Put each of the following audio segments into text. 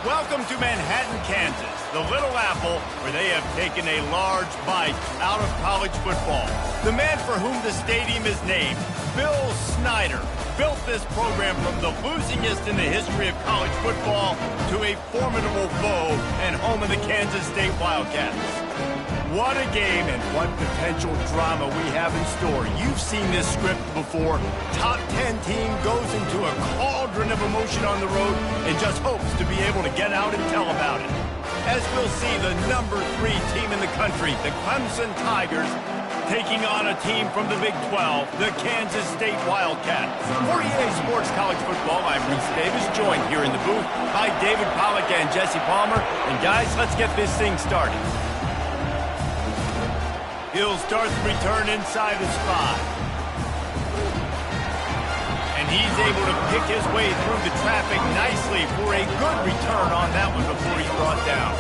Welcome to Manhattan, Kansas, the Little Apple, where they have taken a large bite out of college football. The man for whom the stadium is named, Bill Snyder, built this program from the losingest in the history of college football to a formidable foe and home of the Kansas State Wildcats. What a game and what potential drama we have in store. You've seen this script before. Top 10 team goes into a cauldron of emotion on the road and just hopes to be able to get out and tell about it. As we'll see, the number 3 team in the country, the Clemson Tigers, taking on a team from the Big 12, the Kansas State Wildcats. For EA Sports College Football, I'm Reese Davis, joined here in the booth by David Pollack and Jesse Palmer. And guys, let's get this thing started. He'll start the return inside his 5. And he's able to pick his way through the traffic nicely for a good return on that one before he's brought down.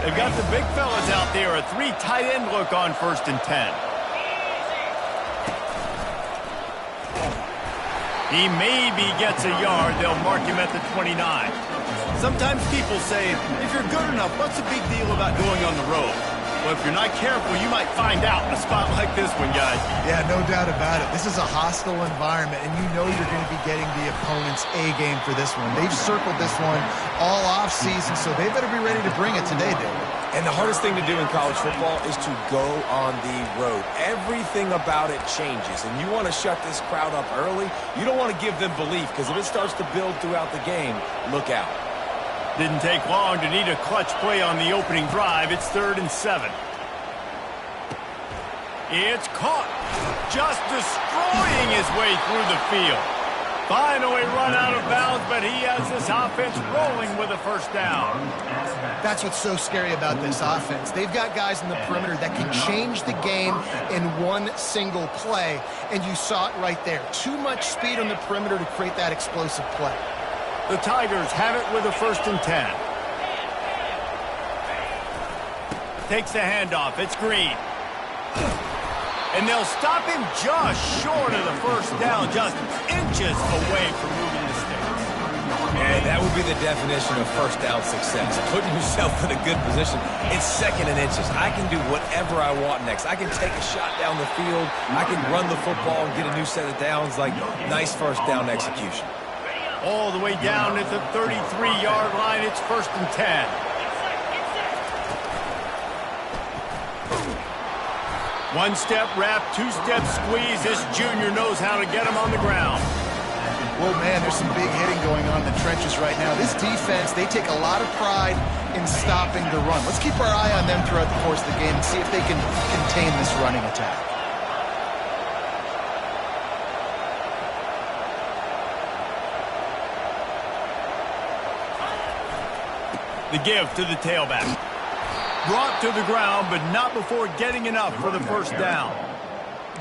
They've got the big fellas out there, a 3 tight end look on 1st and 10. He maybe gets a yard. They'll mark him at the 29. Sometimes people say, if you're good enough, what's the big deal about going on the road? Well, if you're not careful, you might find out in a spot like this one, guys. Yeah, no doubt about it. This is a hostile environment, and you know you're going to be getting the opponent's A game for this one. They've circled this one all offseason, so they better be ready to bring it today, David. And the hardest thing to do in college football is to go on the road. Everything about it changes, and you want to shut this crowd up early. You don't want to give them belief, because if it starts to build throughout the game, look out. Didn't take long to need a clutch play on the opening drive. It's 3rd and 7. It's caught. Just destroying his way through the field. Finally run out of bounds, but he has this offense rolling with a 1st down. That's what's so scary about this offense. They've got guys in the perimeter that can change the game in one single play, and you saw it right there. Too much speed on the perimeter to create that explosive play. The Tigers have it with a 1st and 10. Takes the handoff. It's Green. And they'll stop him just short of the 1st down, just inches away from moving the sticks. And that would be the definition of 1st down success. Putting yourself in a good position. It's 2nd and inches. I can do whatever I want next. I can take a shot down the field. I can run the football and get a new set of downs. Like, nice 1st down execution. All the way down at the 33-yard line. It's 1st and 10. One-step wrap, 2-step squeeze. This junior knows how to get him on the ground. Well, man, there's some big hitting going on in the trenches right now. This defense, they take a lot of pride in stopping the run. Let's keep our eye on them throughout the course of the game and see if they can contain this running attack. The give to the tailback. Brought to the ground, but not before getting enough for the 1st down.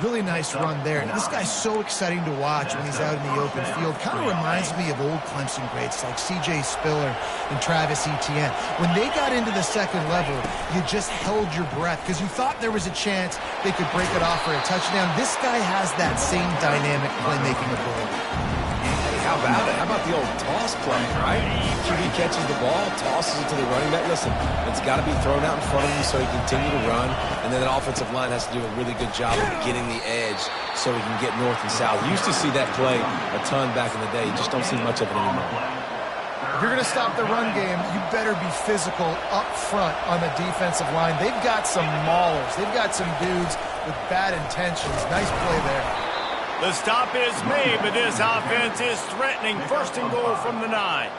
Really nice run there. This guy's so exciting to watch when he's out in the open field. Kind of reminds me of old Clemson greats like C.J. Spiller and Travis Etienne. When they got into the 2nd level, you just held your breath because you thought there was a chance they could break it off for a touchdown. This guy has that same dynamic playmaking ability. How about it? How about the old toss play, right? QB catches the ball, tosses it to the running back. Listen, it's got to be thrown out in front of him so he can continue to run. And then the offensive line has to do a really good job of getting the edge so he can get north and south. You used to see that play a ton back in the day. You just don't see much of it anymore. If you're going to stop the run game, you better be physical up front on the defensive line. They've got some maulers. They've got some dudes with bad intentions. Nice play there. The stop is made, but this offense is threatening. 1st and goal from the 9.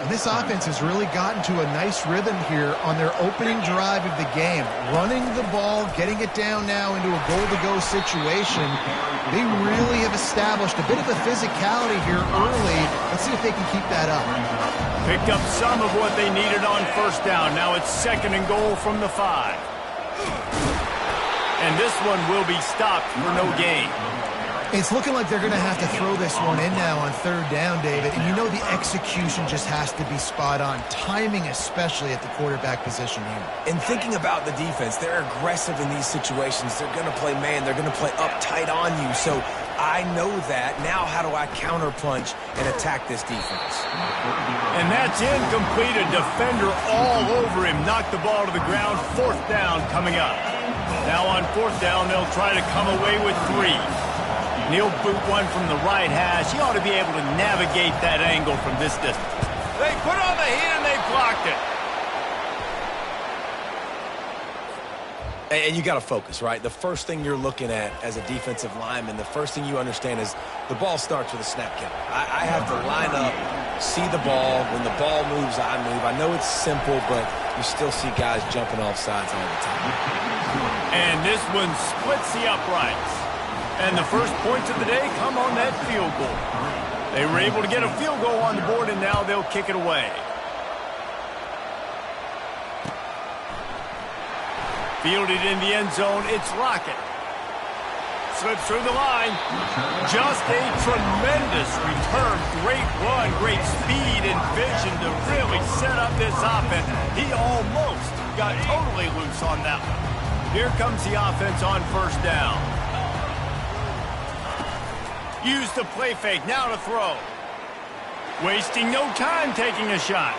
And this offense has really gotten to a nice rhythm here on their opening drive of the game. Running the ball, getting it down now into a goal-to-go situation. They really have established a bit of a physicality here early. Let's see if they can keep that up. Picked up some of what they needed on 1st down. Now it's 2nd and goal from the 5. And this one will be stopped for no gain. It's looking like they're going to have to throw this one in now on 3rd down, David. And you know the execution just has to be spot on. Timing especially at the quarterback position here. And thinking about the defense, they're aggressive in these situations. They're going to play man. They're going to play up tight on you. So I know that. Now how do I counterpunch and attack this defense? And that's incomplete. A defender all over him. Knocked the ball to the ground. 4th down coming up. Now on 4th down, they'll try to come away with 3. He'll boot one from the right hash. He ought to be able to navigate that angle from this distance. They put on the heat and they blocked it. And you got to focus, right? The first thing you're looking at as a defensive lineman, the first thing you understand is the ball starts with a snap count. I have to line up, see the ball. When the ball moves, I move. I know it's simple, but you still see guys jumping off sides all the time. And this one splits the uprights. And the first points of the day come on that field goal. They were able to get a field goal on the board, and now they'll kick it away. Fielded in the end zone, it's Lockett. Slips through the line. Just a tremendous return. Great run, great speed and vision to really set up this offense. He almost got totally loose on that one. Here comes the offense on 1st down. Use the play fake, now to throw. Wasting no time taking a shot.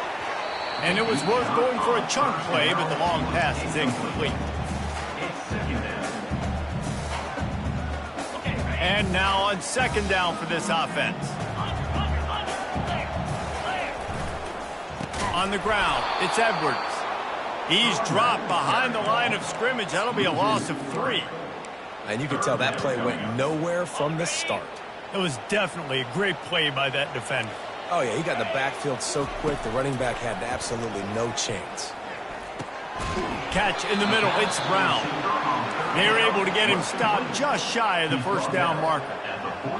And it was worth going for a chunk play, but the long pass is incomplete. And now on 2nd down for this offense. On the ground, it's Edwards. He's dropped behind the line of scrimmage. That'll be a loss of 3. And you can tell that play went nowhere from the start. It was definitely a great play by that defender. Oh, yeah, he got in the backfield so quick, the running back had absolutely no chance. Catch in the middle, it's Brown. They're able to get him stopped just shy of the 1st down marker.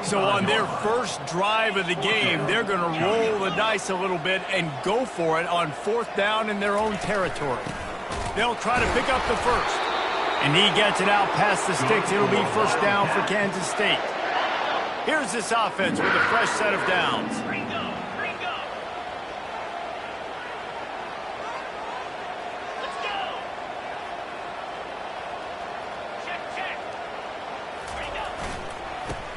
So on their first drive of the game, they're going to roll the dice a little bit and go for it on 4th down in their own territory. They'll try to pick up the first. And he gets it out past the sticks. It'll be 1st down for Kansas State. Here's this offense with a fresh set of downs.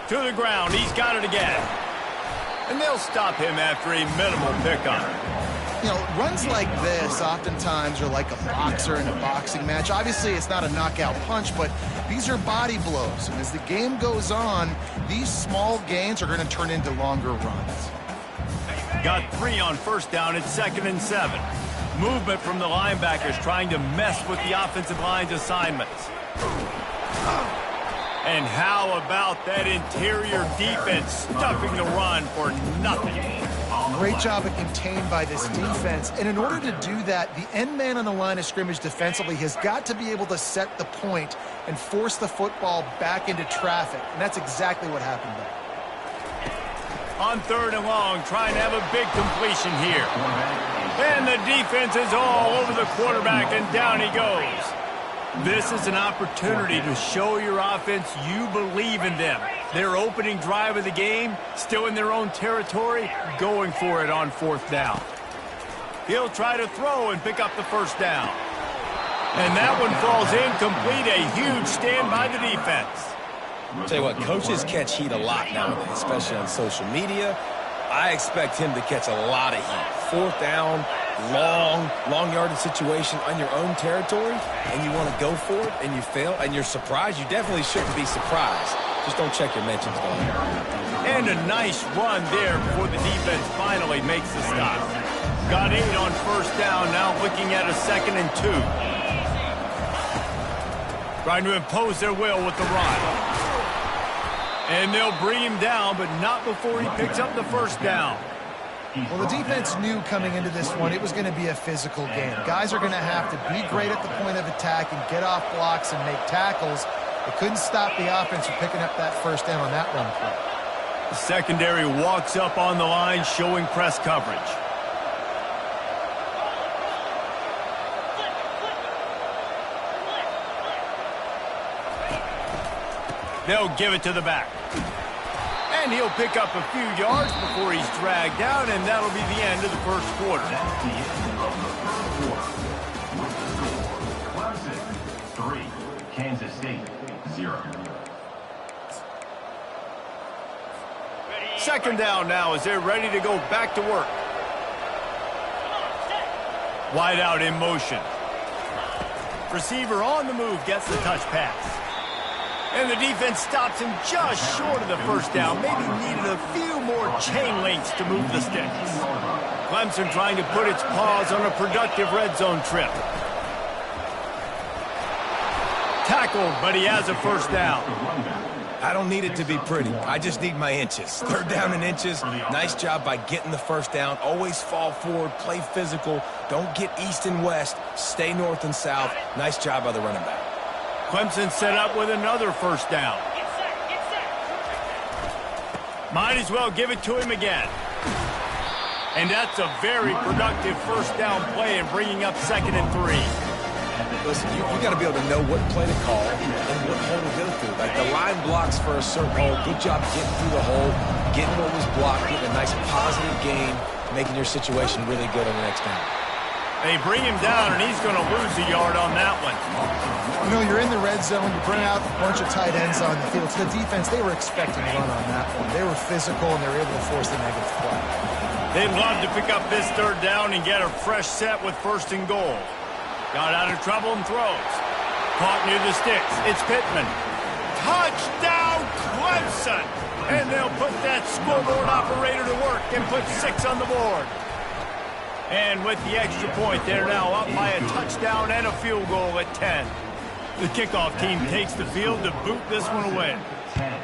To the ground, he's got it again. And they'll stop him after a minimal pickup. You know, runs like this oftentimes are like a boxer in a boxing match. Obviously, it's not a knockout punch, but these are body blows. And as the game goes on, these small gains are going to turn into longer runs. Got 3 on 1st down. It's 2nd and 7. Movement from the linebackers trying to mess with the offensive line's assignments. And how about that interior defense stuffing the run for nothing? Great job of contained by this defense. And in order to do that, the end man on the line of scrimmage defensively has got to be able to set the point and force the football back into traffic. And that's exactly what happened there. On 3rd and long, trying to have a big completion here. And the defense is all over the quarterback, and down he goes. This is an opportunity to show your offense you believe in them. Their opening drive of the game, still in their own territory, going for it on 4th down. He'll try to throw and pick up the 1st down. And that one falls incomplete. A huge stand by the defense. I'll tell you what, coaches catch heat a lot nowadays, especially on social media. I expect him to catch a lot of heat. 4th down, long yardage situation on your own territory, and you want to go for it, and you fail, and you're surprised. You definitely shouldn't be surprised. Just don't check your mentions, though. And a nice run there before the defense finally makes the stop. Got 8 on 1st down, now looking at a 2nd and 2. Trying to impose their will with the run. And they'll bring him down, but not before he picks up the 1st down. Well, the defense knew coming into this one it was going to be a physical game. Guys are going to have to be great at the point of attack and get off blocks and make tackles. They couldn't stop the offense from picking up that 1st down on that run play. The secondary walks up on the line, showing press coverage. They'll give it to the back. And he'll pick up a few yards before he's dragged down, and that'll be the end of the 1st quarter. Clemson 3, Kansas State 0. Second down now as they're ready to go back to work. Wide out in motion. Receiver on the move gets the touch pass. And the defense stops him just short of the first down. Maybe needed a few more chain links to move the sticks. Clemson trying to put its paws on a productive red zone trip. Tackled, but he has a first down. I don't need it to be pretty. I just need my inches. Third down in inches. Nice job by getting the first down. Always fall forward, play physical. Don't get east and west. Stay north and south. Nice job by the running back. Clemson set up with another first down. Might as well give it to him again. And that's a very productive first down play and bringing up 2nd and 3. Listen, you got to be able to know what play to call and what hole to go through. Like the line blocks for a certain hole. Good job getting through the hole, getting what was blocked, getting a nice positive gain, making your situation really good on the next down. They bring him down, and he's going to lose a yard on that one. You know, you're in the red zone. You bring out a bunch of tight ends on the field. So the defense, they were expecting a run on that one. They were physical, and they were able to force the negative play. They'd love to pick up this third down and get a fresh set with 1st and goal. Got out of trouble and throws. Caught near the sticks. It's Pittman. Touchdown, Clemson! And they'll put that scoreboard operator to work and put 6 on the board. And with the extra point, they're now up by a touchdown and a field goal at 10. The kickoff team takes the field to boot this one away. 10,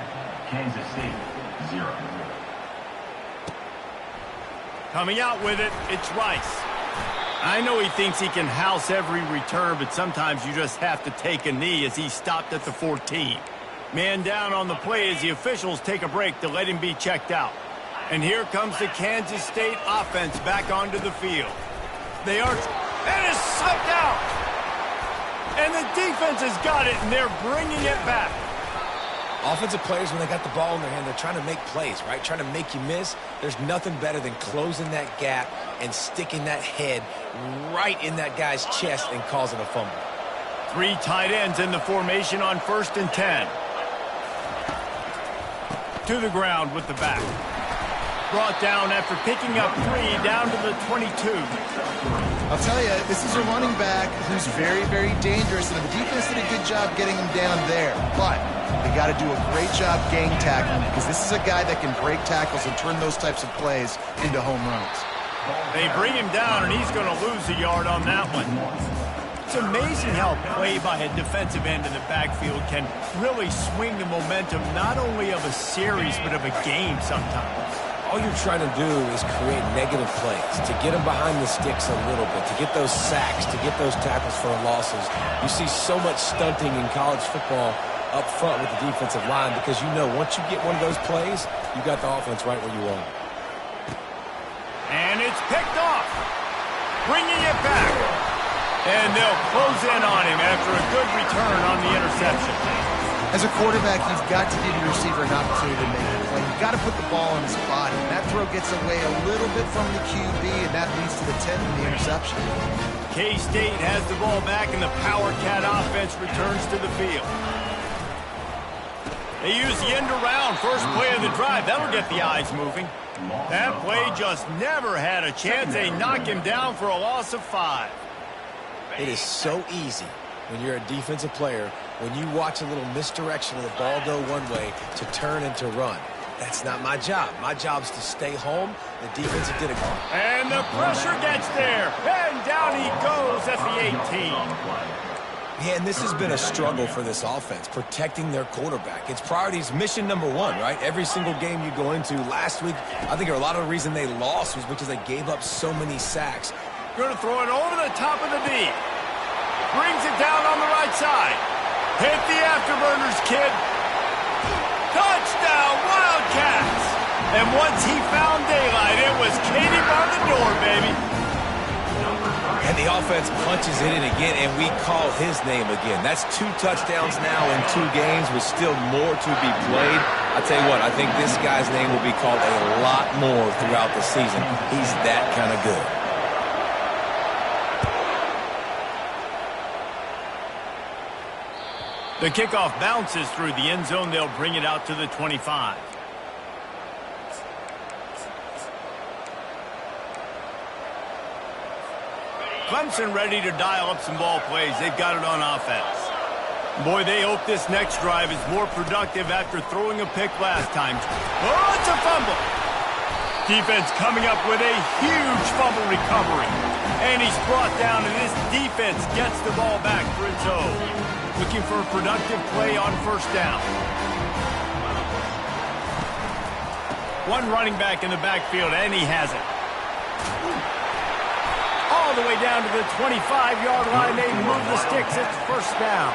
Kansas State, 0. Coming out with it, it's Rice. I know he thinks he can house every return, but sometimes you just have to take a knee as he stopped at the 14. Man down on the play as the officials take a break to let him be checked out. And here comes the Kansas State offense back onto the field. They are, and it's slipped out. And the defense has got it, and they're bringing it back. Offensive players, when they got the ball in their hand, they're trying to make plays, right? Trying to make you miss. There's nothing better than closing that gap and sticking that head right in that guy's chest and causing a fumble. 3 tight ends in the formation on 1st and 10. To the ground with the back. Brought down after picking up 3 down to the 22. I'll tell you, this is a running back who's very, very dangerous, and the defense did a good job getting him down there. But they got to do a great job gang tackling because this is a guy that can break tackles and turn those types of plays into home runs. They bring him down, and he's going to lose a yard on that one. It's amazing how play by a defensive end in the backfield can really swing the momentum not only of a series but of a game sometimes. All you're trying to do is create negative plays, to get them behind the sticks a little bit, to get those sacks, to get those tackles for losses. You see so much stunting in college football up front with the defensive line because you know once you get one of those plays, you got the offense right where you want it. And it's picked off, bringing it back. And they'll close in on him after a good return on the interception. As a quarterback, you've got to give your receiver an opportunity to make a play. You've got to put the ball in his body. That throw gets away a little bit from the QB, and that leads to the 10 and the interception. K-State has the ball back, and the Power Cat offense returns to the field. They use the end around, first play of the drive. That'll get the eyes moving. That play just never had a chance. They knock him down for a loss of 5. It is so easy when you're a defensive player, when you watch a little misdirection of the ball go one way to turn and to run. That's not my job. My job is to stay home. The defense did it. And the pressure gets there. And down he goes at the 18. Yeah, and this has been a struggle for this offense, protecting their quarterback. It's priorities, mission number 1, right? Every single game you go into. Last week, I think a lot of the reason they lost was because they gave up so many sacks. Going to throw it over the top of the knee. Brings it down on the right side. Hit the afterburners, kid. Touchdown, Wildcats. And once he found daylight, it was Katie bar the door, baby. And the offense punches it in again, and we call his name again. That's 2 touchdowns now in 2 games with still more to be played. I tell you what, I think this guy's name will be called a lot more throughout the season. He's that kind of good. The kickoff bounces through the end zone. They'll bring it out to the 25. Clemson ready to dial up some ball plays. They've got it on offense. Boy, they hope this next drive is more productive after throwing a pick last time. Oh, it's a fumble. Defense coming up with a huge fumble recovery. And he's brought down, and this defense gets the ball back for its own. Looking for a productive play on first down. One running back in the backfield, and he has it. All the way down to the 25-yard line. They move the sticks. It's first down.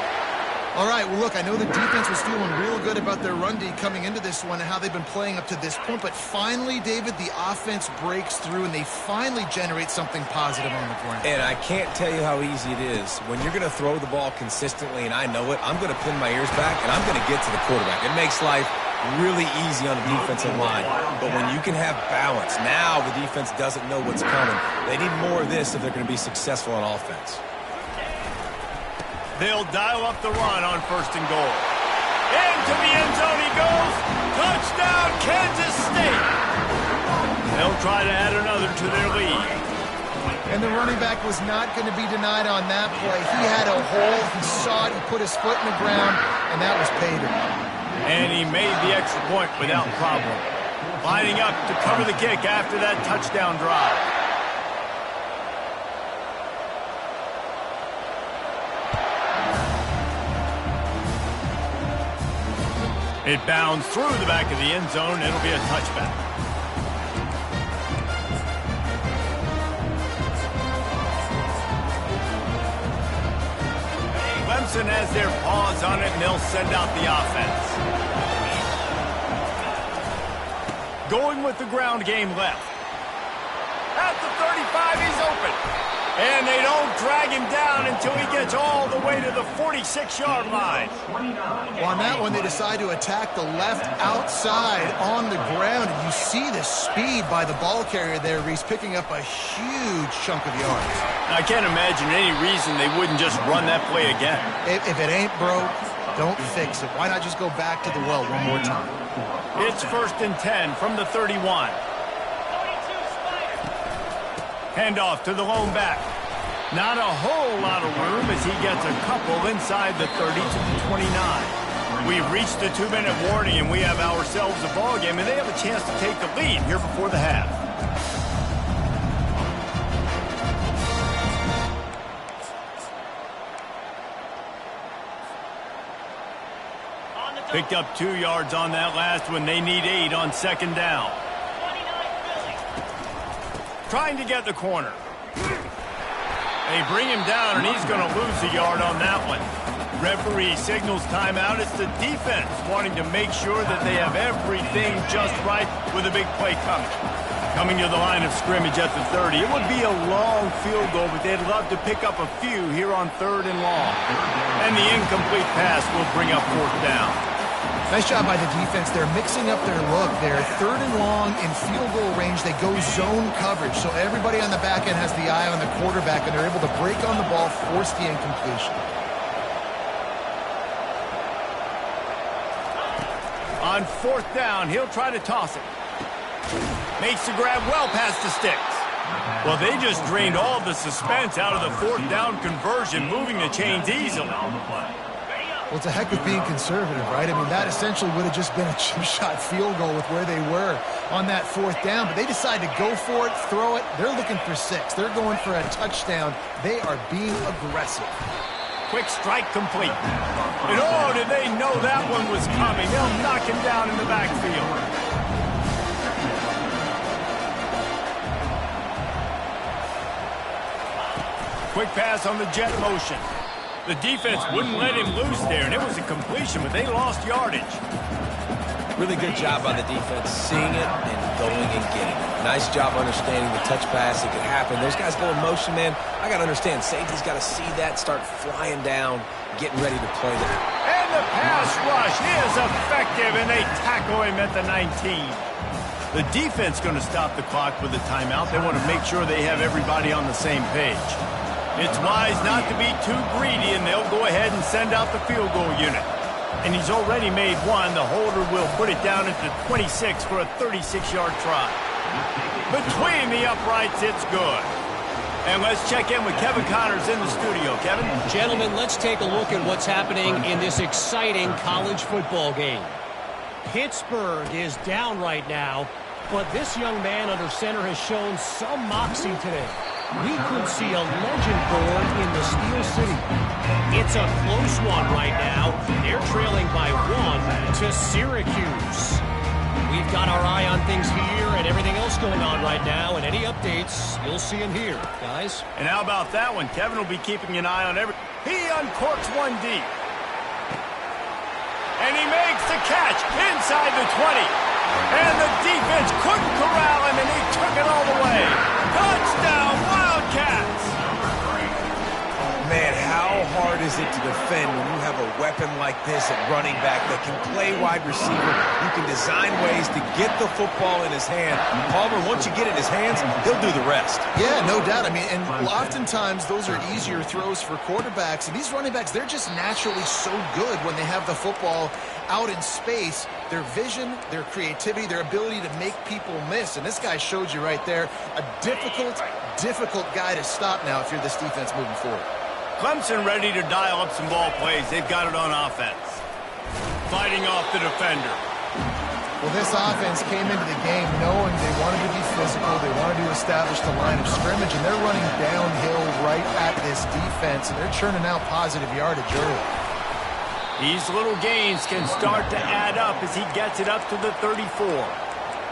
All right, well, look, I know the defense was feeling real good about their run D coming into this one and how they've been playing up to this point, but finally, David, the offense breaks through and they finally generate something positive on the ground. And I can't tell you how easy it is. When you're going to throw the ball consistently, and I know it, I'm going to pin my ears back, and I'm going to get to the quarterback. It makes life really easy on the defensive line. But when you can have balance, now the defense doesn't know what's coming. They need more of this if they're going to be successful on offense. They'll dial up the run on first and goal. Into the end zone he goes. Touchdown, Kansas State. They'll try to add another to their lead. And the running back was not going to be denied on that play. He had a hole. He saw it. He put his foot in the ground, and that was pay dirt. And he made the extra point without problem. Lining up to cover the kick after that touchdown drive. It bounds through the back of the end zone. It'll be a touchback. Clemson has their paws on it, and they'll send out the offense. Going with the ground game left. At the 35, he's open. And they don't drag him down until he gets all the way to the 46-yard line. Well, on that one, they decide to attack the left outside on the ground. And you see the speed by the ball carrier there, Reese, picking up a huge chunk of yards. I can't imagine any reason they wouldn't just run that play again. If it ain't broke, don't fix it. Why not just go back to the well one more time? It's 1st and 10 from the 31. Handoff to the lone back. Not a whole lot of room as he gets a couple inside the 30 to the 29. We've reached the 2-minute warning, and we have ourselves a ball game, and they have a chance to take the lead here before the half. Picked up 2 yards on that last one. They need 8 on second down. Trying to get the corner. They bring him down, and he's going to lose a yard on that one. Referee signals timeout. It's the defense wanting to make sure that they have everything just right with a big play coming. Coming to the line of scrimmage at the 30. It would be a long field goal, but they'd love to pick up a few here on 3rd and long. And the incomplete pass will bring up 4th down. Nice job by the defense. They're mixing up their look. They're 3rd and long in field goal range. They go zone coverage. So everybody on the back end has the eye on the quarterback, and they're able to break on the ball, force the incompletion. On 4th down, he'll try to toss it. Makes the grab well past the sticks. Well, they just drained all the suspense out of the 4th down conversion, moving the chains easily. Well, it's a heck of being conservative, right? I mean, that essentially would have just been a chip shot field goal with where they were on that 4th down. But they decide to go for it, throw it. They're looking for 6. They're going for a touchdown. They are being aggressive. Quick strike complete. And oh, did they know that one was coming? They'll knock him down in the backfield. Quick pass on the jet motion. The defense wouldn't let him loose there, and it was a completion, but they lost yardage. Really good job by the defense, seeing it and going and getting it. Nice job understanding the touch pass. It could happen. Those guys go in motion, man. I got to understand, safety's got to see that, start flying down, getting ready to play that. And the pass rush is effective, and they tackle him at the 19. The defense going to stop the clock with a timeout. They want to make sure they have everybody on the same page. It's wise not to be too greedy, and they'll go ahead and send out the field goal unit. And he's already made one. The holder will put it down at the 26 for a 36-yard try. Between the uprights, it's good. And let's check in with Kevin Connors in the studio. Kevin? Gentlemen, let's take a look at what's happening in this exciting college football game. Pittsburgh is down right now, but this young man under center has shown some moxie today. We could see a legend born in the Steel City. It's a close one right now. They're trailing by 1 to Syracuse. We've got our eye on things here and everything else going on right now, and any updates, you'll see them here, guys. And how about that one? Kevin will be keeping an eye on every... He uncorks one deep. And he makes the catch inside the 20. And the defense couldn't corral him, and he took it all the way. Touchdown, Wildcats! Man, how hard is it to defend when you have a weapon like this at running back that can play wide receiver? You can design ways to get the football in his hand. Palmer, once you get it in his hands, he'll do the rest. Yeah, no doubt. I mean, and oftentimes those are easier throws for quarterbacks. And these running backs, they're just naturally so good when they have the football out in space. Their vision, their creativity, their ability to make people miss. And this guy showed you right there, a difficult guy to stop now if you're this defense moving forward. Clemson ready to dial up some ball plays. They've got it on offense. Fighting off the defender. Well, this offense came into the game knowing they wanted to be physical. They wanted to establish the line of scrimmage, and they're running downhill right at this defense, and they're churning out positive yardage early. These little gains can start to add up as he gets it up to the 34.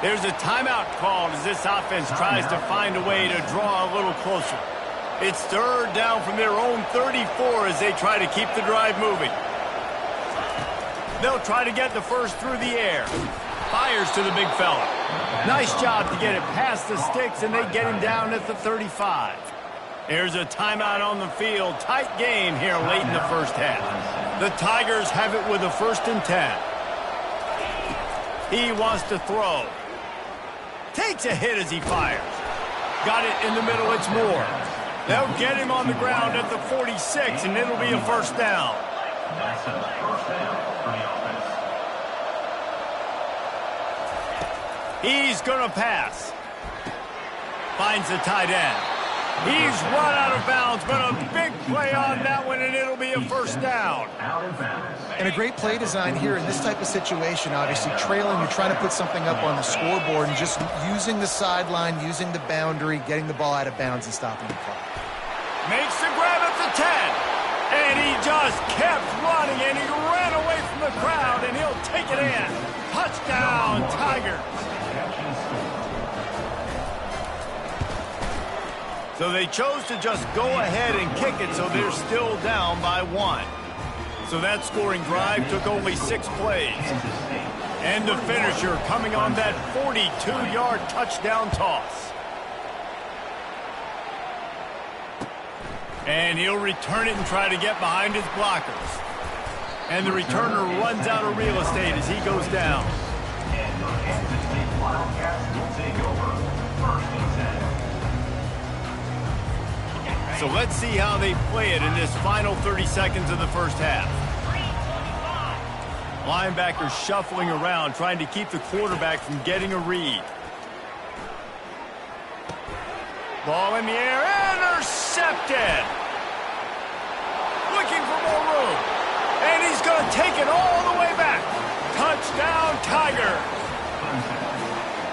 There's a timeout called as this offense tries to find a way to draw a little closer. It's third down from their own 34 as they try to keep the drive moving. They'll try to get the first through the air. Fires to the big fella. Nice job to get it past the sticks, and they get him down at the 35. There's a timeout on the field. Tight game here late in the first half. The Tigers have it with a 1st and 10. He wants to throw. Takes a hit as he fires. Got it in the middle. It's Moore. They'll get him on the ground at the 46, and it'll be a 1st down. That's a 1st down for the offense. He's going to pass. Finds the tight end. He's run out of bounds, but a big play on that one, and it'll be a 1st down. Out of bounds. And a great play design here in this type of situation. Obviously, trailing, you're trying to put something up on the scoreboard, and just using the sideline, using the boundary, getting the ball out of bounds and stopping the clock. Makes the grab at the 10. And he just kept running, and he ran away from the crowd, and he'll take it in. Touchdown, Tigers. So they chose to just go ahead and kick it, so they're still down by 1. So that scoring drive took only 6 plays. And the finisher coming on that 42-yard touchdown toss. And he'll return it and try to get behind his blockers. And the returner runs out of real estate as he goes down. And the Kansas State Wildcats will take over 1st and 10. So let's see how they play it in this final 30 seconds of the first half. Linebackers shuffling around, trying to keep the quarterback from getting a read. Ball in the air, intercepted. Looking for more room. And he's going to take it all the way back. Touchdown, Tiger.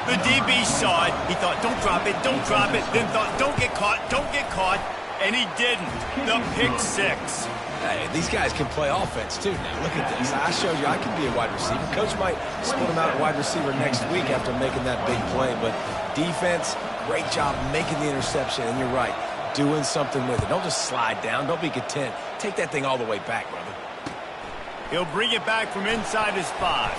The DB saw it. He thought, don't drop it, don't drop it. Then thought, don't get caught, don't get caught. And he didn't. The pick 6. Hey, these guys can play offense, too. Now, look at this. I showed you I can be a wide receiver. Coach might split him out at wide receiver next week after making that big play. But defense, great job making the interception. And you're right, doing something with it. Don't just slide down. Don't be content. Take that thing all the way back, brother. He'll bring it back from inside his 5.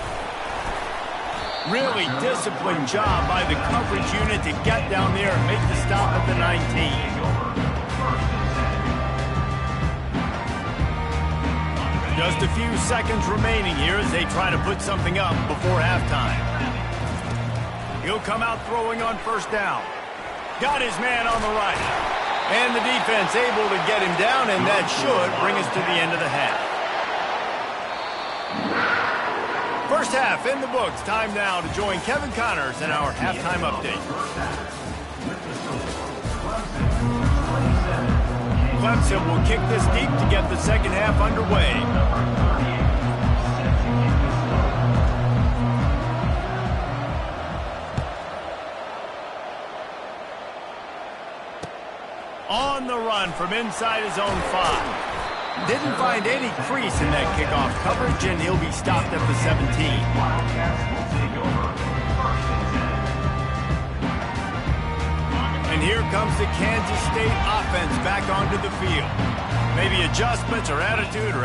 Really disciplined job by the coverage unit to get down there and make the stop at the 19. Just a few seconds remaining here as they try to put something up before halftime. He'll come out throwing on 1st down. Got his man on the right. And the defense able to get him down, and that should bring us to the end of the half. First half in the books. Time now to join Kevin Connors in our halftime update. Clemson will kick this deep to get the second half underway. On the run from inside his own 5. Didn't find any crease in that kickoff coverage, and he'll be stopped at the 17. And here comes the Kansas State offense back onto the field. Maybe adjustments or attitude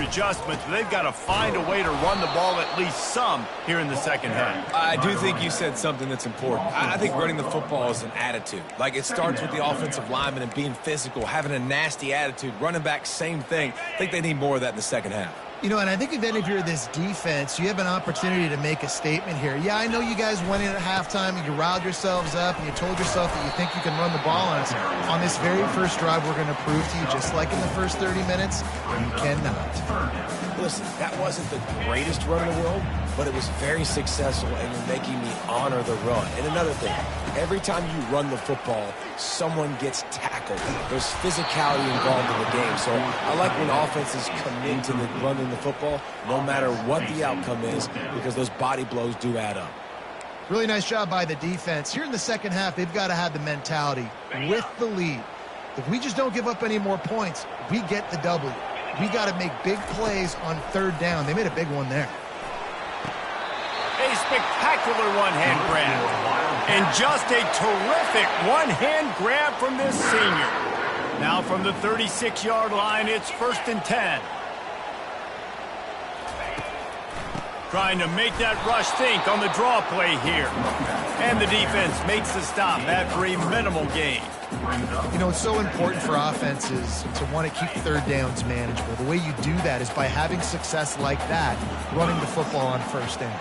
adjustments, but they've got to find a way to run the ball at least some here in the second half. I do think you said something that's important. I think running the football is an attitude. Like, it starts with the offensive lineman and being physical, having a nasty attitude. Running back, same thing. I think they need more of that in the second half. You know, and I think if you're this defense, you have an opportunity to make a statement here. Yeah, I know you guys went in at halftime and you riled yourselves up and you told yourself that you think you can run the ball on us. On this very first drive, we're going to prove to you, just like in the first 30 minutes, you cannot. Listen, that wasn't the greatest run in the world, but it was very successful, and you're making me honor the run. And another thing, every time you run the football, someone gets tackled. There's physicality involved in the game. So I like when offenses commit to the running the football, no matter what the outcome is, because those body blows do add up. Really nice job by the defense. Here in the second half, they've got to have the mentality with the lead. If we just don't give up any more points, we get the W. We got to make big plays on third down. They made a big one there. A spectacular one-hand grab. And just a terrific one-hand grab from this senior. Now from the 36-yard line, it's 1st and 10. Trying to make that rush think on the draw play here. And the defense makes the stop after a minimal gain. You know, it's so important for offenses to want to keep third downs manageable. The way you do that is by having success like that, running the football on first down.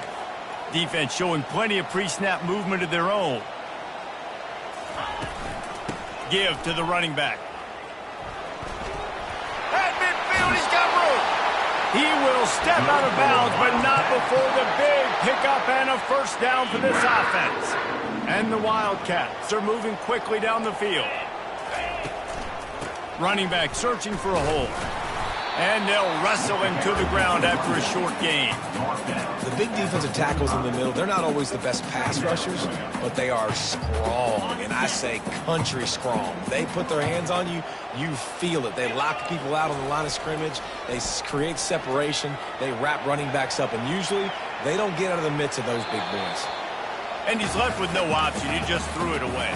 Defense showing plenty of pre-snap movement of their own. Give to the running back. At midfield, he's got room. He will step out of bounds, but not before the big pickup and a first down for this offense. And the Wildcats are moving quickly down the field. Running back searching for a hole. And they'll wrestle him to the ground after a short gain. The big defensive tackles in the middle, they're not always the best pass rushers, but they are strong, and I say country strong. They put their hands on you, you feel it. They lock people out on the line of scrimmage. They create separation. They wrap running backs up, and usually they don't get out of the midst of those big boys. And he's left with no option. He just threw it away.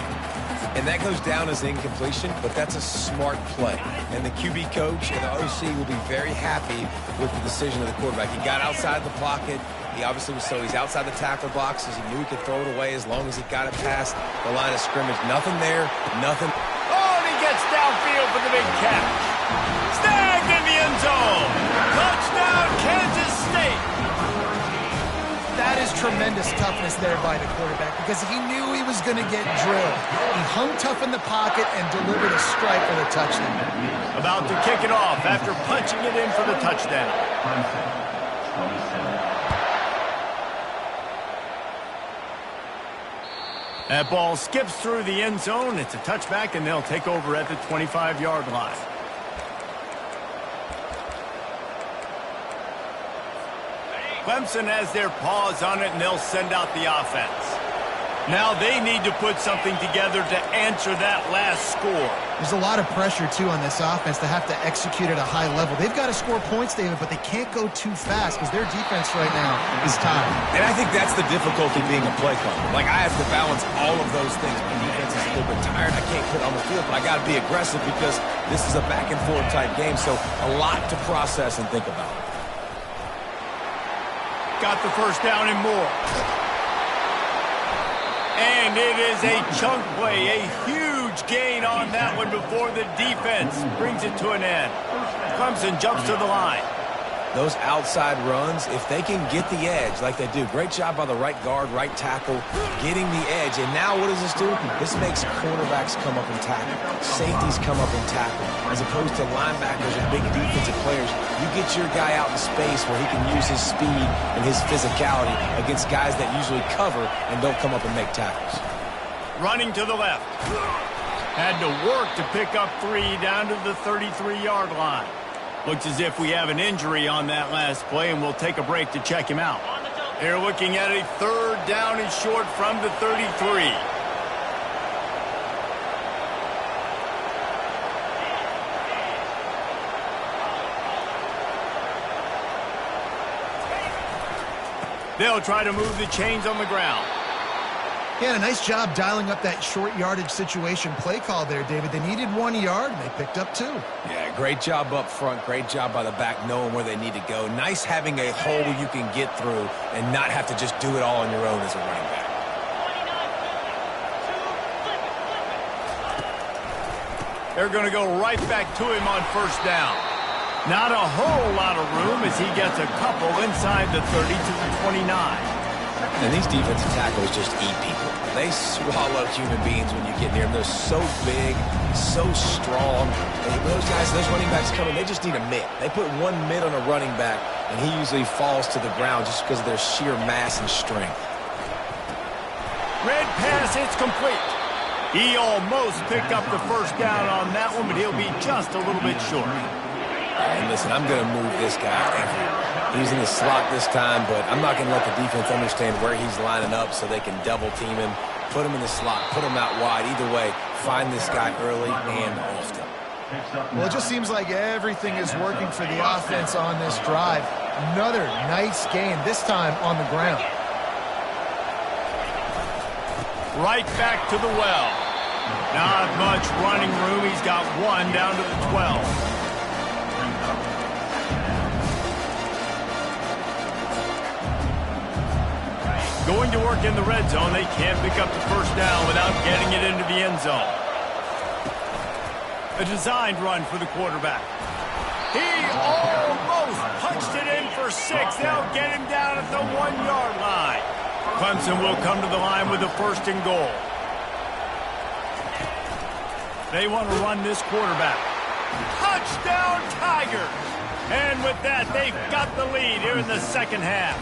And that goes down as incompletion, but that's a smart play. And the QB coach and the OC will be very happy with the decision of the quarterback. He got outside the pocket. He obviously was he's outside the tackle boxes. He knew he could throw it away as long as he got it past the line of scrimmage. Nothing there, nothing. Oh, and he gets downfield for the big catch. Snagged in the end zone. Touchdown, Kansas State. That is tremendous toughness there by the quarterback because he knew he was going to get drilled. He hung tough in the pocket and delivered a strike for the touchdown. About to kick it off after punching it in for the touchdown. That ball skips through the end zone. It's a touchback, and they'll take over at the 25-yard line. Clemson has their paws on it, and they'll send out the offense. Now they need to put something together to answer that last score. There's a lot of pressure, too, on this offense to have to execute at a high level. They've got to score points, David, but they can't go too fast because their defense right now is tired. And I think that's the difficulty being a play caller. Like, I have to balance all of those things. My defense is a little bit tired. I can't put it on the field, but I got to be aggressive because this is a back-and-forth type game, so a lot to process and think about. Got the first down and more. And it is a chunk play, a huge gain on that one before the defense brings it to an end. Clemson jumps to the line. Those outside runs, if they can get the edge like they do, great job by the right guard, right tackle, getting the edge. And now what does this do? This makes cornerbacks come up and tackle. Safeties come up and tackle. As opposed to linebackers and big defensive players, you get your guy out in space where he can use his speed and his physicality against guys that usually cover and don't come up and make tackles. Running to the left. Had to work to pick up 3 down to the 33-yard line. Looks as if we have an injury on that last play, and we'll take a break to check him out. They're looking at a 3rd down and short from the 33. They'll try to move the chains on the ground. Yeah, a nice job dialing up that short yardage situation play call there, David. They needed 1 yard, and they picked up 2. Yeah, great job up front. Great job by the back knowing where they need to go. Nice having a hole you can get through and not have to just do it all on your own as a running back. They're going to go right back to him on 1st down. Not a whole lot of room as he gets a couple inside the 30 to the 29. And these defensive tackles just eat people. They swallow human beings when you get near them. They're so big, so strong. And those guys, those running backs coming, they just need a mitt. They put 1 mitt on a running back, and he usually falls to the ground just because of their sheer mass and strength. Red pass, it's complete. He almost picked up the 1st down on that one, but he'll be just a little bit short. And listen, I'm going to move this guy. He's in the slot this time, but I'm not going to let the defense understand where he's lining up so they can double team him, put him in the slot, put him out wide. Either way, find this guy early and often. Well, it just seems like everything is working for the offense on this drive. Another nice gain, this time on the ground. Right back to the well. Not much running room. He's got 1 down to the 12. Going to work in the red zone. They can't pick up the 1st down without getting it into the end zone. A designed run for the quarterback. He almost punched it in for 6. They'll get him down at the 1-yard line. Clemson will come to the line with a 1st and goal. They want to run this quarterback. Touchdown, Tigers! And with that, they've got the lead here in the 2nd half.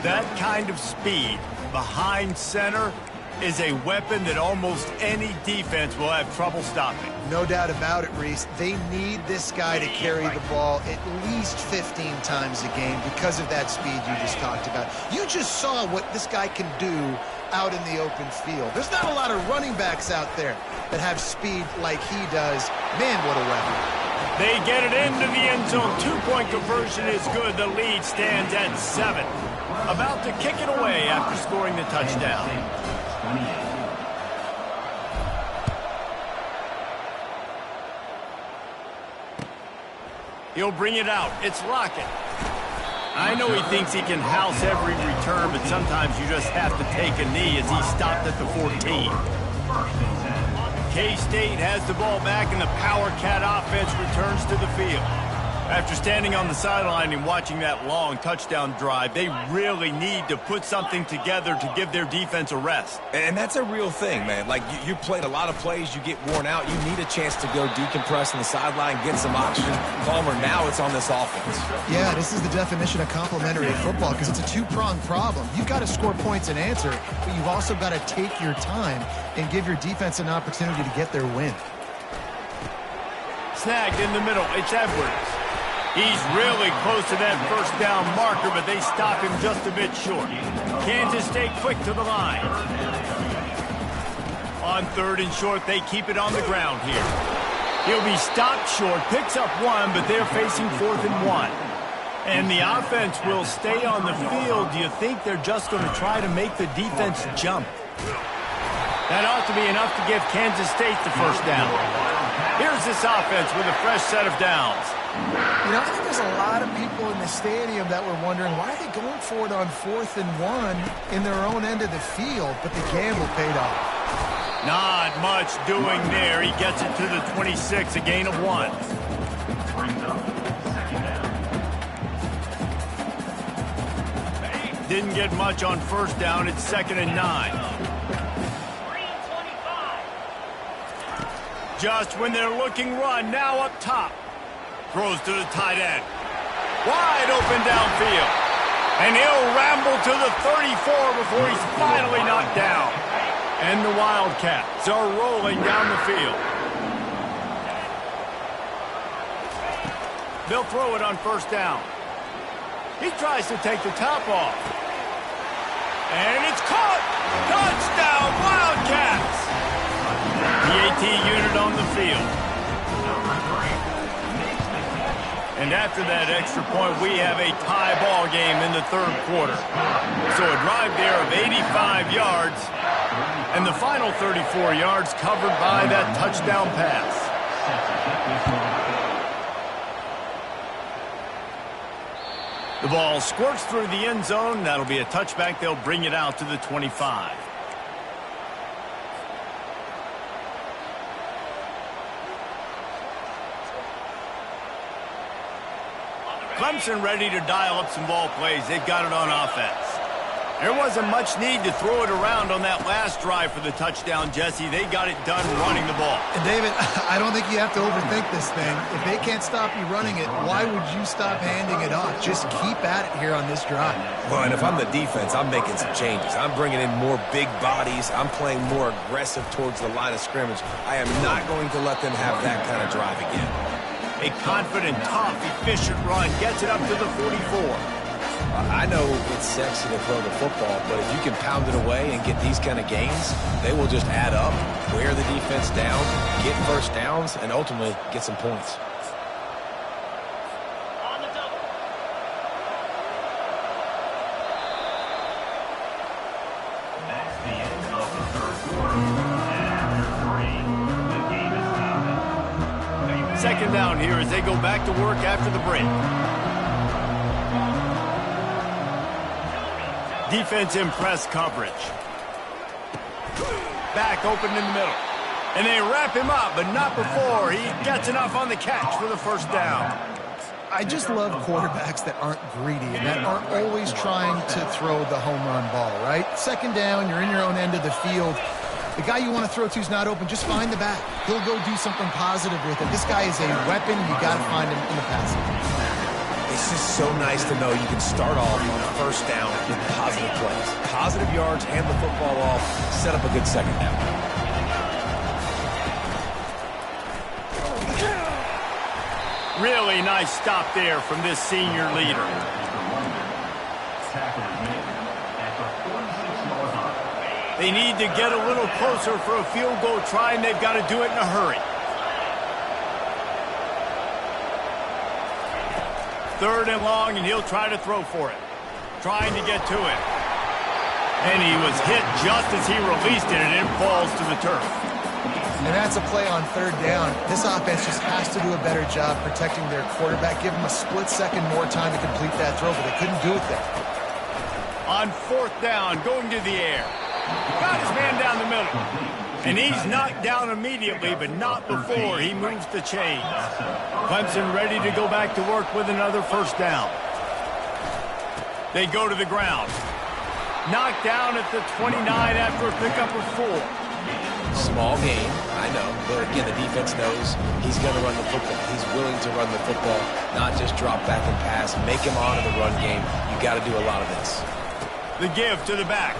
That kind of speed behind center is a weapon that almost any defense will have trouble stopping. No doubt about it, Reese. They need this guy to carry the ball at least 15 times a game because of that speed you just talked about. You just saw what this guy can do out in the open field. There's not a lot of running backs out there that have speed like he does. Man, what a weapon. They get it into the end zone. 2-point conversion is good. The lead stands at 7. About to kick it away after scoring the touchdown. He'll bring it out. It's Lockett. I know he thinks he can house every return, but sometimes you just have to take a knee as he stopped at the 14. K-State has the ball back, and the Power Cat offense returns to the field. After standing on the sideline and watching that long touchdown drive, they really need to put something together to give their defense a rest. And that's a real thing, man. Like, you played a lot of plays, you get worn out, you need a chance to go decompress on the sideline, get some oxygen. Palmer, now it's on this offense. Yeah, this is the definition of complementary football because it's a two-pronged problem. You've got to score points and answer, but you've also got to take your time and give your defense an opportunity to get their win. Snagged in the middle. It's Edwards. He's really close to that 1st down marker, but they stop him just a bit short. Kansas State quick to the line. On 3rd and short, they keep it on the ground here. He'll be stopped short, picks up 1, but they're facing 4th and 1. And the offense will stay on the field. Do you think they're just going to try to make the defense jump? That ought to be enough to give Kansas State the 1st down. Here's this offense with a fresh set of downs. You know, I think there's a lot of people in the stadium that were wondering, why are they going for it on 4th and 1 in their own end of the field? But the gamble paid off. Not much doing there. He gets it to the 26, a gain of 1. Didn't get much on 1st down. It's 2nd and 9. Just when they're looking run, now up top. Throws to the tight end. Wide open downfield. And he'll ramble to the 34 before he's finally knocked down. And the Wildcats are rolling down the field. They'll throw it on first down. He tries to take the top off. And it's caught! Touchdown, Wildcats! The AT unit on the field. And after that extra point, we have a tie ball game in the third quarter. So a drive there of 85 yards, and the final 34 yards covered by that touchdown pass. The ball squirts through the end zone. That'll be a touchback. They'll bring it out to the 25. Clemson ready to dial up some ball plays. They've got it on offense. There wasn't much need to throw it around on that last drive for the touchdown, Jesse. They got it done running the ball. And, David, I don't think you have to overthink this thing. If they can't stop you running it, why would you stop handing it off? Just keep at it here on this drive. Well, and if I'm the defense, I'm making some changes. I'm bringing in more big bodies. I'm playing more aggressive towards the line of scrimmage. I am not going to let them have that kind of drive again. A confident, tough, efficient run gets it up to the 44. I know it's sexy to throw the football, but if you can pound it away and get these kind of gains, they will just add up, wear the defense down, get first downs, and ultimately get some points. That's the end of the third quarter. And after 3, the game is tied. Second down here as they go back to work after the break. Defense in press coverage. Back open in the middle. And they wrap him up, but not before he gets enough on the catch for the first down. I just love quarterbacks that aren't greedy and that aren't always trying to throw the home run ball, right? Second down, you're in your own end of the field. The guy you want to throw to is not open. Just find the back. He'll go do something positive with it. This guy is a weapon. You got to find him in the passing game. It's just so nice to know you can start off on a first down with positive plays. Positive yards, hand the football off, set up a good second down. Really nice stop there from this senior leader. Tackle is made at the 46-yard line. They need to get a little closer for a field goal try, and they've got to do it in a hurry. Third and long, and he'll try to throw for it. Trying to get to it. And he was hit just as he released it, and it falls to the turf. And that's a play on third down. This offense just has to do a better job protecting their quarterback. Give him a split second more time to complete that throw, but they couldn't do it there. On fourth down, going to the air. Got his man down the middle. And he's knocked down immediately, but not before he moves the chains. Clemson ready to go back to work with another first down. They go to the ground. Knocked down at the 29 after a pickup of 4. Small game, I know, but again, the defense knows he's going to run the football. He's willing to run the football, not just drop back and pass, make him honor the run game. You got to do a lot of this. The give to the back.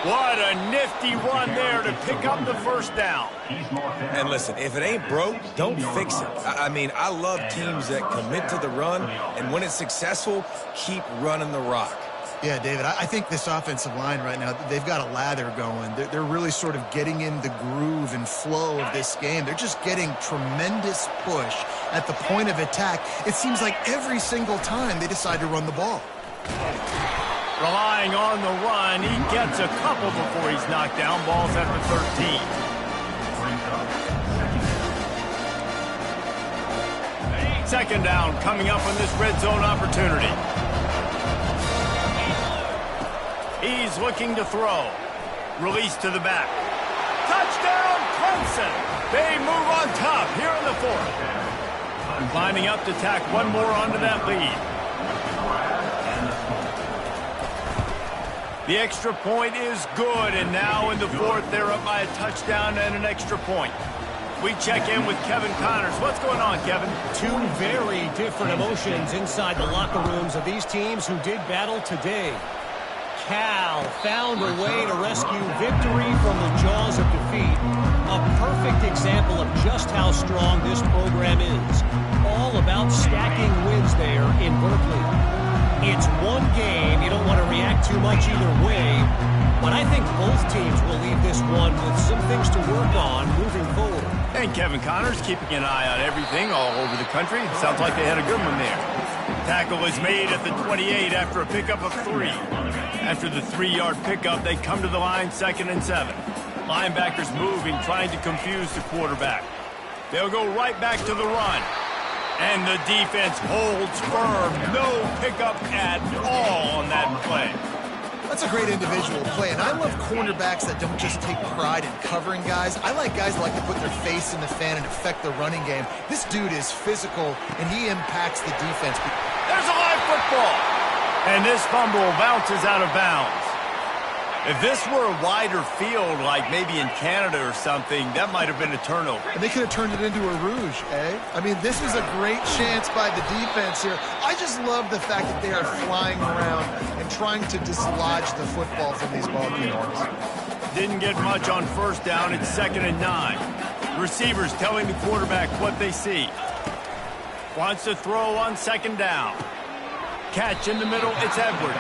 What a nifty run there to pick up the first down. And listen, if it ain't broke, don't fix it. I mean, I love teams that commit to the run, and when it's successful, keep running the rock. Yeah, David, I think this offensive line right now, they've got a lather going. They're really sort of getting in the groove and flow of this game. They're just getting tremendous push at the point of attack. It seems like every single time they decide to run the ball. Relying on the run, he gets a couple before he's knocked down. Ball's at the 13. Second down coming up on this red zone opportunity. He's looking to throw. Release to the back. Touchdown, Clemson. They move on top here in the fourth. Lining up to tack one more onto that lead. The extra point is good, and now in the fourth, they're up by a touchdown and an extra point. We check in with Kevin Connors. What's going on, Kevin? Two very different emotions inside the locker rooms of these teams who did battle today. Cal found a way to rescue victory from the jaws of defeat. A perfect example of just how strong this program is. All about stacking wins there in Berkeley. It's one game. You don't want to react too much either way. But I think both teams will leave this one with some things to work on moving forward. And Kevin Connors keeping an eye on everything all over the country. Sounds like they had a good one there. Tackle is made at the 28 after a pickup of 3. After the 3-yard pickup, they come to the line 2nd and 7. Linebackers moving, trying to confuse the quarterback. They'll go right back to the run. And the defense holds firm. No pickup at all on that play. That's a great individual play, and I love cornerbacks that don't just take pride in covering guys. I like guys that like to put their face in the fan and affect the running game. This dude is physical, and he impacts the defense. There's a live football. And this fumble bounces out of bounds. If this were a wider field, like maybe in Canada or something, that might have been a turnover. And they could have turned it into a rouge, eh? I mean, this was a great chance by the defense here. I just love the fact that they are flying around and trying to dislodge the football from these ball carriers. Didn't get much on first down. It's 2nd and 9. Receivers telling the quarterback what they see. Wants to throw on 2nd down. Catch in the middle, it's Edwards.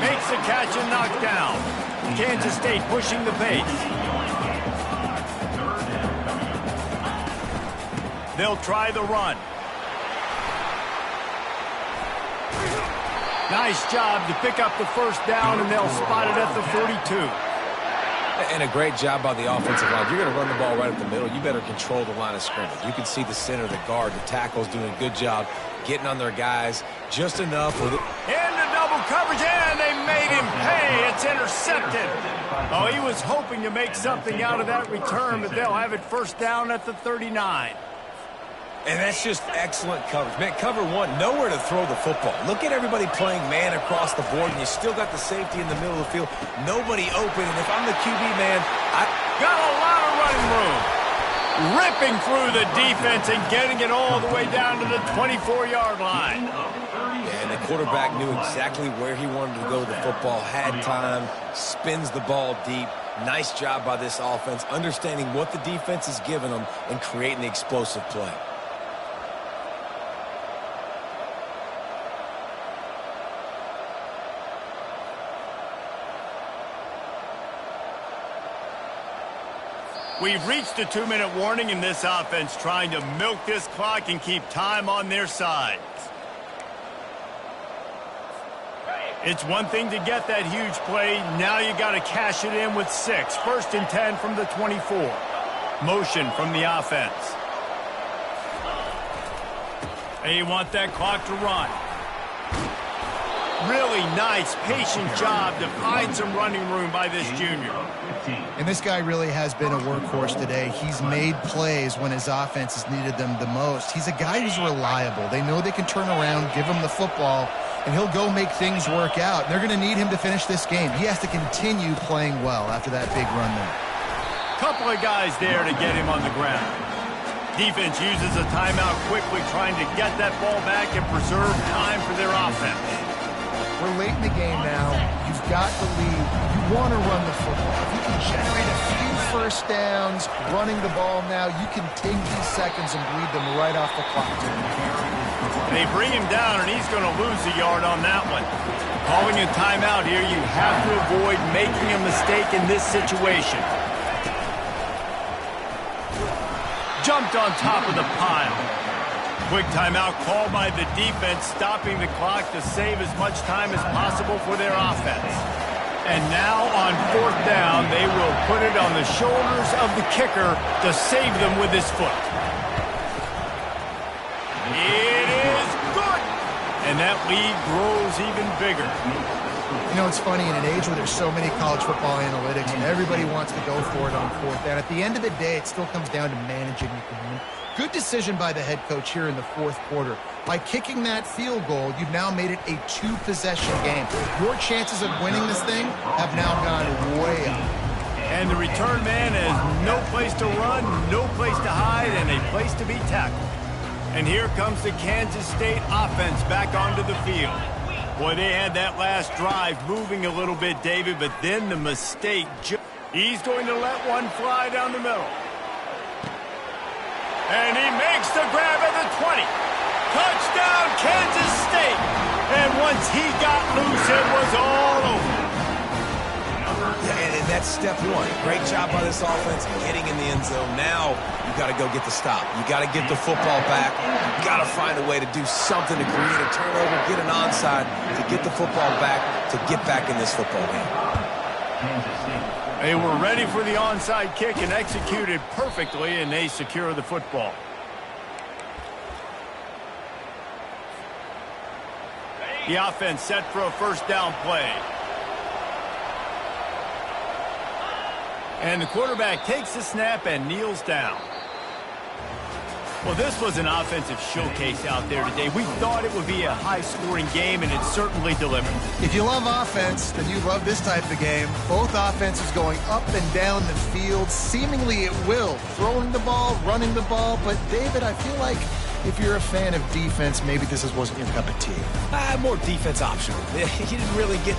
Makes the catch and knocked down. Kansas State pushing the pace. They'll try the run. Nice job to pick up the first down, and they'll spot it at the 42. And a great job by the offensive line. You're going to run the ball right up the middle. You better control the line of scrimmage. You can see the center, the guard, the tackle's doing a good job getting on their guys just enough. With it. Into double coverage, and they made him pay. It's intercepted. Oh, he was hoping to make something out of that return, but they'll have it first down at the 39. And that's just excellent coverage. Man, cover one, nowhere to throw the football. Look at everybody playing man across the board, and you still got the safety in the middle of the field. Nobody open, and if I'm the QB, man, I got a lot of running room. Ripping through the defense and getting it all the way down to the 24-yard line. Yeah, and the quarterback knew exactly where he wanted to go with the football, had time, spins the ball deep. Nice job by this offense, understanding what the defense is giving them and creating the explosive play. We've reached a 2-minute warning in this offense, trying to milk this clock and keep time on their side. It's one thing to get that huge play. Now you got to cash it in with 6. 1st and 10 from the 24. Motion from the offense. They want that clock to run. Really nice, patient job to find some running room by this junior. And this guy really has been a workhorse today. He's made plays when his offense has needed them the most. He's a guy who's reliable. They know they can turn around, give him the football, and he'll go make things work out. They're going to need him to finish this game. He has to continue playing well after that big run there. Couple of guys there to get him on the ground. Defense uses a timeout quickly, trying to get that ball back and preserve time for their offense. We're late in the game now. You've got the lead. You want to run the football. If you can generate a few first downs running the ball now, you can take these seconds and bleed them right off the clock. They bring him down, and he's going to lose a yard on that one. Calling a timeout here, you have to avoid making a mistake in this situation. Jumped on top of the pile. Quick timeout called by the defense, stopping the clock to save as much time as possible for their offense. And now on 4th down, they will put it on the shoulders of the kicker to save them with his foot. It is good! And that lead grows even bigger. You know, it's funny, in an age where there's so many college football analytics and everybody wants to go for it on 4th down, at the end of the day, it still comes down to managing the game. Good decision by the head coach here in the 4th quarter. By kicking that field goal, you've now made it a 2-possession game. Your chances of winning this thing have now gone way up. And the return man has no place to run, no place to hide, and a place to be tackled. And here comes the Kansas State offense back onto the field. Boy, they had that last drive moving a little bit, David, but then the mistake. He's going to let one fly down the middle. And he makes the grab at the 20. Touchdown, Kansas State. And once he got loose, it was all over. Yeah, and that's step one. Great job by this offense getting in the end zone. Now you got to go get the stop. You got to get the football back. You got to find a way to do something to create a turnover, get an onside, to get the football back, to get back in this football game. They were ready for the onside kick and executed perfectly, and they secure the football. The offense set for a first down play. And the quarterback takes the snap and kneels down. Well, this was an offensive showcase out there today. We thought it would be a high-scoring game, and it certainly delivered. If you love offense, then you love this type of game. Both offenses going up and down the field, seemingly at will. Throwing the ball, running the ball. But, David, I feel like if you're a fan of defense, maybe this wasn't your cup of tea. More defense optional. You didn't really get